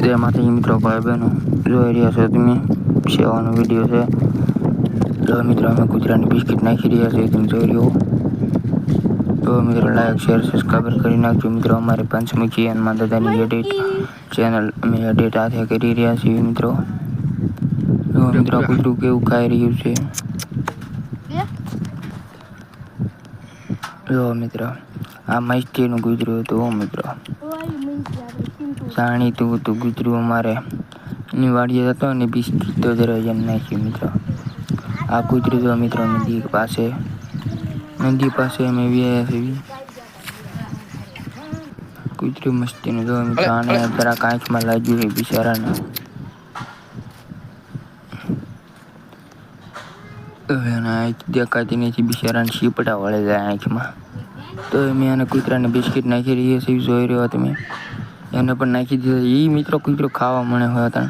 તેમાંથી મિત્રો ભાઈ બહેનો જોઈ રહ્યા છો તમે સેવાનો વિડીયો છે. તો મિત્રો અમે કૂતરાની બિસ્કિટ નાખી રહ્યા છીએ, તમે જોઈ રહ્યો. તો મિત્રો લાઈક શેર સબસ્ક્રાઈબર કરી નાખજો. મિત્રો અમારે પંચમુખી હનુમાન દાદાની એડિટ ચેનલ અમે એડિટ હાથે કરી રહ્યા છીએ મિત્રો. તો મિત્રો કૂતરું કેવું ખાઈ રહ્યું છે. જો મિત્રો આ મસ્તીનું કૂતરું હતું મિત્રો. જાણીતું હતું કૂતરું અમારે એની વાડીએ હતો અને બિસ્કિટ તો જરા નાખ્યું મિત્રો. આ કૂતરું તો મિત્રો નદી પાસે અમે વ્યાયા છીએ. કૂતરું મસ્તીનું જો મિત્રો આને જરાક આંખમાં લાગ્યું છે બિચારાને. આંખ દેખાતી નથી બિચારાને, શીપડા વળે જાય આંખમાં. તો મેં એને કૂતરાને બિસ્કિટ નાખી રહ્યા છીએ, જોઈ રહ્યો તમે. એને પણ નાખી દીધા. એ મિત્રો કૂતરો ખાવા મળે હોય હતા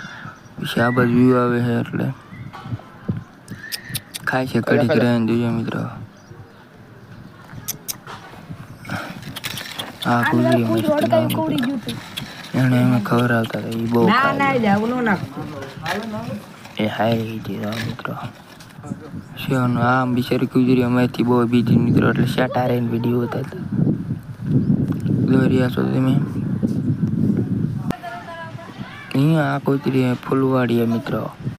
પછી આ બાજુ આવે છે એટલે ખાય છે. કડીક રહીને જોઈએ મિત્રો. આ કૂતરી એને અમે ખવડાવતા હતા. એ બહુ એ હાય દીધા મિત્રો. આ બિચારી કૂતરી અમારી બહુ બીજી મિત્રો, એટલે શેટા રહીને વિડીયો ઉતારતા જોઈ રહ્યા છો તમે. અહીંયા આ કૂતરી ફૂલવાડી મિત્રો.